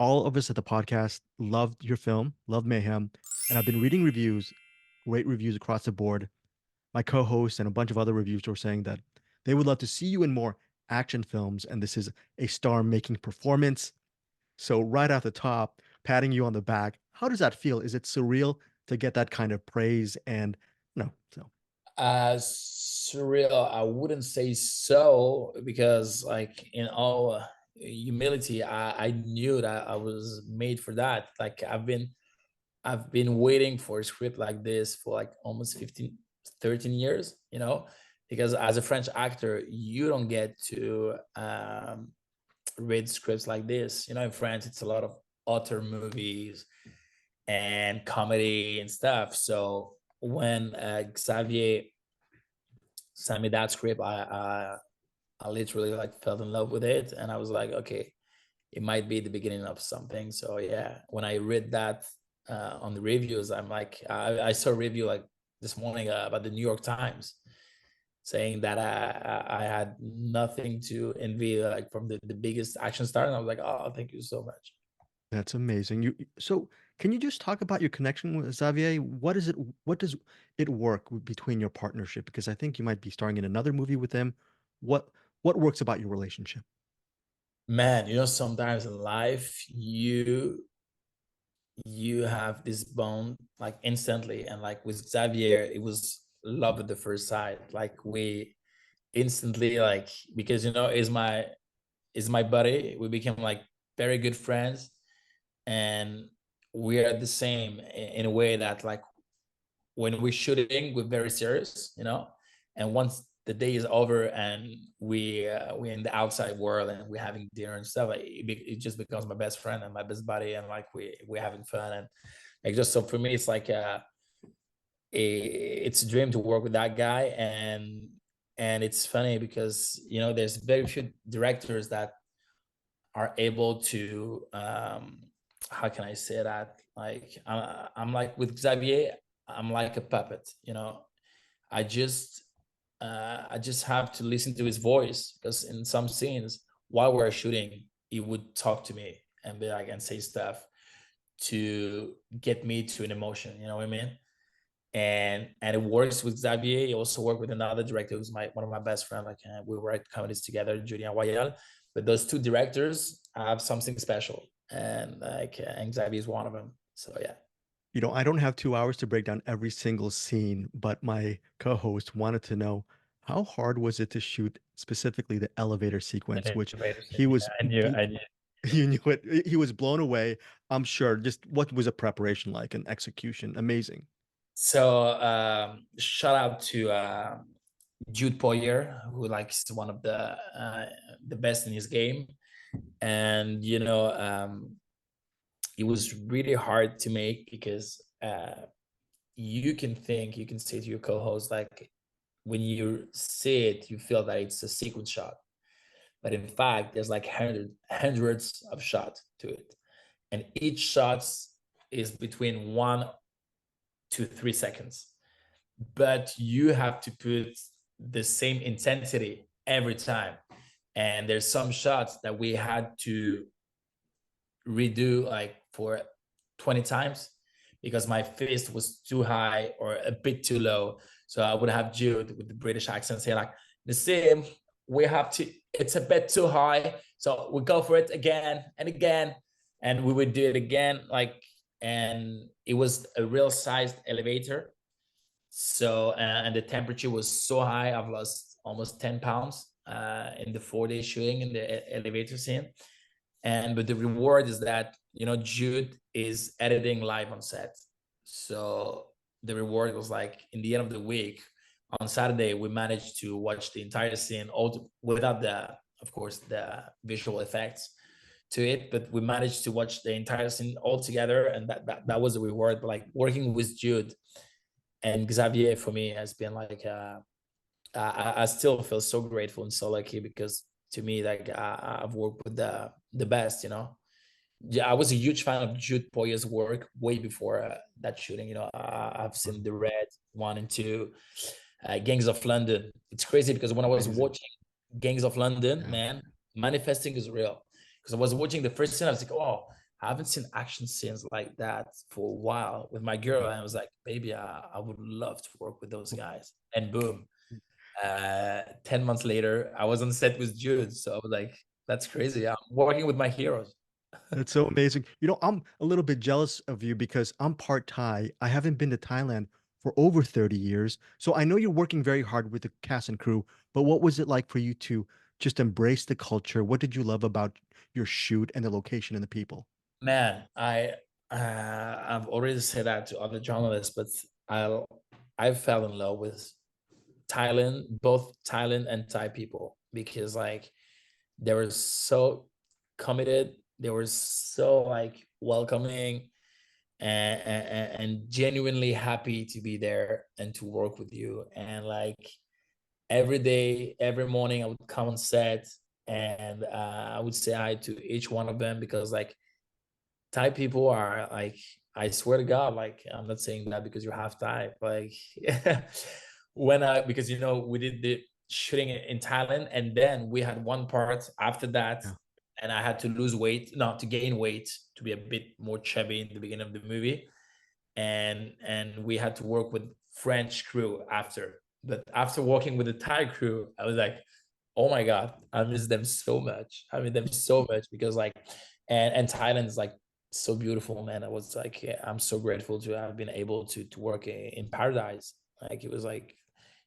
all of us at the podcast loved your film, loved Mayhem, and I've been reading reviews, great reviews across the board. My co-host and a bunch of other reviewers were saying that they would love to see you in more action films, and this is a star-making performance. So right off the top, patting you on the back, how does that feel? Is it surreal to get that kind of praise? And no, so Surreal, I wouldn't say so, because like in all humility, I knew that I was made for that. Like I've been waiting for a script like this for like almost 15, 13 years, because as a French actor, you don't get to read scripts like this. In France, it's a lot of author movies and comedy and stuff. So when Xavier sent me that script, I literally like fell in love with it, and I was like, okay, it might be the beginning of something. So yeah, when I read that on the reviews, I'm like, I saw a review like this morning about the New York Times saying that I had nothing to envy like from the biggest action star, and I was like, oh, thank you so much. that's amazing. So can you just talk about your connection with Xavier? What is it? What does it work between your partnership? Because I think you might be starring in another movie with him. What what works about your relationship? Man, sometimes in life you have this bond like instantly, and like with Xavier, it was love at the first sight. Like we instantly, like, because is my buddy. We became like very good friends, and we are the same in a way that, like, when we're shooting, we're very serious, and once the day is over and we're in the outside world and we're having dinner and stuff, like it just becomes my best friend and my best buddy, and like we're having fun, and like, just so for me, it's like it's a dream to work with that guy. And it's funny because there's very few directors that are able to how can I say that, like, I'm like with Xavier, I'm like a puppet. I just I just have to listen to his voice, because in some scenes while we're shooting, he would talk to me and be like, and say stuff to get me to an emotion. You know what I mean? And it works with Xavier. He also worked with another director who's one of my best friends. Like, we write comedies together, Julien Royal. But those two directors have something special, and like, and Xavier is one of them. So yeah. I don't have 2 hours to break down every single scene, but my co-host wanted to know how hard was it to shoot specifically the elevator sequence, And which innovators, he yeah, was I knew, bl I knew. you knew it. He was blown away. I'm sure. Just what was a preparation like and execution? Amazing. So shout out to Jude Poyer, who like is one of the best in his game. And it was really hard to make, because you can say to your co-host, like, when you see it, you feel that it's a sequence shot, but in fact there's like hundreds of shots to it, and each shot is between 1 to 3 seconds, but you have to put the same intensity every time. And there's some shots that we had to redo like for 20 times, because my fist was too high or a bit too low. So I would have Jude with the British accent say like, the same, we have to, it's a bit too high. So we go for it again and again. And we would do it again. Like, and it was a real sized elevator. So, and the temperature was so high, I've lost almost 10 pounds in the 4 day shooting in the elevator scene. But the reward is that Jude is editing live on set. So the reward was like, in the end of the week, on Saturday, we managed to watch the entire scene without of course, the visual effects to it, but we managed to watch the entire scene all together, and that was the reward. But like, working with Jude and Xavier for me has been like I still feel so grateful and so lucky, because to me, like, I've worked with the best. Yeah, I was a huge fan of Jude Boyer's work way before that shooting. I've seen the Red 1 and 2, Gangs of London. It's crazy because when I was Amazing. watching Gangs of London, Yeah. man, manifesting is real. Because I was watching the first scene, I was like, oh, I haven't seen action scenes like that for a while with my girl. And I was like, baby, I would love to work with those guys. And boom, 10 months later, I was on set with Jude. So I was like, that's crazy. I'm working with my heroes. That's so amazing. You know, I'm a little bit jealous of you because I'm part Thai. I haven't been to Thailand for over 30 years. So I know you're working very hard with the cast and crew, but what was it like for you to just embrace the culture? What did you love about your shoot and the location and the people? Man, I've already said that to other journalists, but I I fell in love with Thailand, both Thailand and Thai people, because like they were so committed, they were so like welcoming and genuinely happy to be there and to work with you. And like every day, every morning, I would come on set and I would say hi to each one of them because like Thai people are like, I swear to God, like I'm not saying that because you're half Thai, like when I because you know we did the shooting in Thailand and then we had one part after that Yeah. and I had to lose weight, no, to gain weight to be a bit more chubby in the beginning of the movie and we had to work with French crew after. But after working with the Thai crew, I was like, oh my God, I miss them so much. I miss them so much because like and Thailand is like so beautiful, man. I was like, yeah, I'm so grateful to have been able to work in paradise. Like it was like,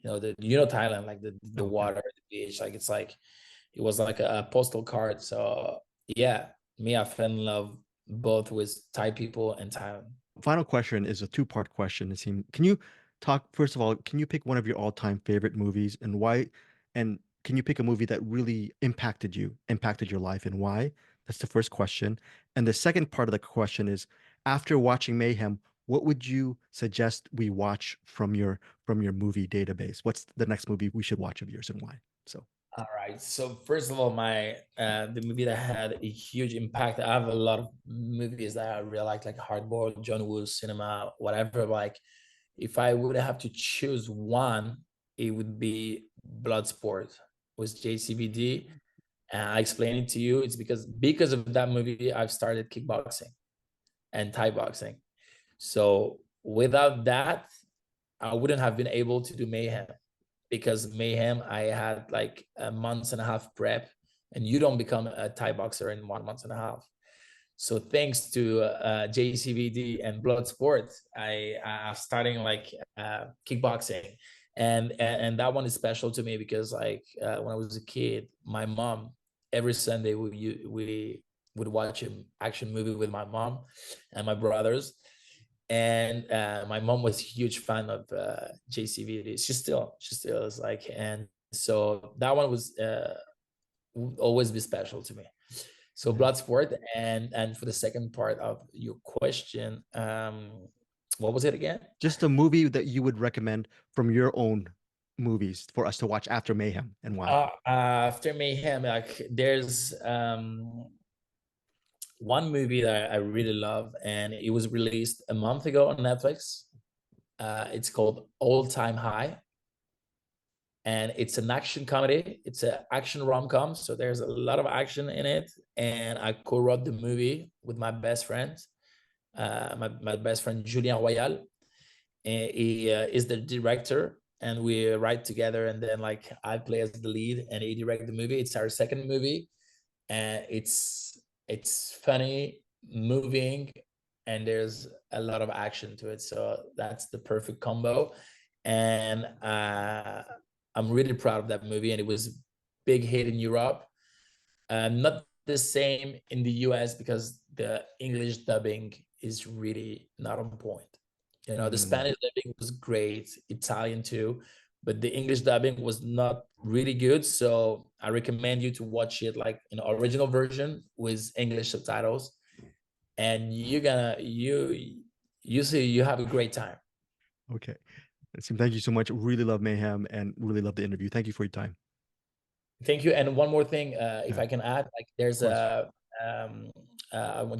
you know, Thailand, like the Oh, yeah. water, the beach, like it's like it was like a postal card. So yeah, me, I fell in love both with Thai people and Thailand. Final question is a two-part question. It seems. Can you talk, first of all, can you pick one of your all-time favorite movies and why? And can you pick a movie that really impacted you, impacted your life, and why? That's the first question. And the second part of the question is, after watching Mayhem, what would you suggest we watch from your movie database? What's the next movie we should watch of yours and why? So, All right. So first of all, my the movie that had a huge impact. I have a lot of movies that I really like Hardball, John Woo, Cinema, whatever. Like, if I would have to choose one, it would be Bloodsport with JCVD. And I explain it to you. It's because of that movie, I've started kickboxing and Thai boxing. So without that, I wouldn't have been able to do Mayhem because Mayhem, I had like a month and a half prep, and you don't become a Thai boxer in 1 month and a half. So thanks to JCVD and Bloodsport, I'm starting like kickboxing, and that one is special to me because like when I was a kid, my mom every Sunday we would watch an action movie with my mom and my brothers, and my mom was a huge fan of JCVD. She still is like, and so that one was would always be special to me. So yeah. Bloodsport, and for the second part of your question, what was it again? Just a movie that you would recommend from your own movies for us to watch after Mayhem and why? After Mayhem, like there's one movie that I really love, and it was released a month ago on Netflix. It's called All Time High, and it's an action comedy. It's an action rom-com, so there's a lot of action in it. And I co-wrote the movie with my best friend, my best friend Julien Royal. And he is the director, and we write together. And then like I play as the lead, and he directed the movie. It's our second movie, and it's funny, moving, and there's a lot of action to it. So that's the perfect combo. And I'm really proud of that movie, and it was a big hit in Europe. Not the same in the US because the English dubbing is really not on point. You know, the Mm, Spanish dubbing was great, Italian too, but the English dubbing was not really good. So I recommend you to watch it like in original version with English subtitles, and you see you have a great time. okay. Sim, thank you so much. Really love Mayhem and really love the interview. Thank you for your time. Thank you. And one more thing, if Yeah, I can add, like of there's course.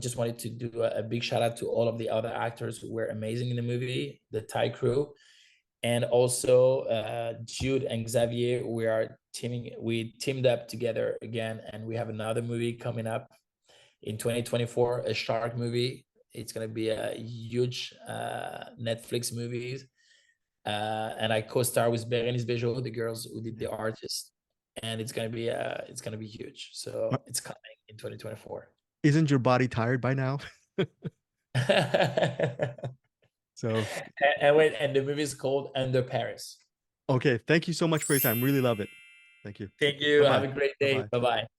just wanted to do a big shout out to all of the other actors who were amazing in the movie, the Thai crew, and also Jude and Xavier. We teamed up together again, and we have another movie coming up. in 2024 a shark movie. It's gonna be a huge Netflix movie, and I co-star with Berenice Bejo, the girls who did The Artist, and it's gonna be huge. Uh, So it's coming in 2024. Isn't your body tired by now? So, And wait, and the movie is called Under Paris. okay. Thank you so much for your time. Really love it. Thank you. Thank you. Have Bye-bye. a great day. Bye-bye. Bye bye.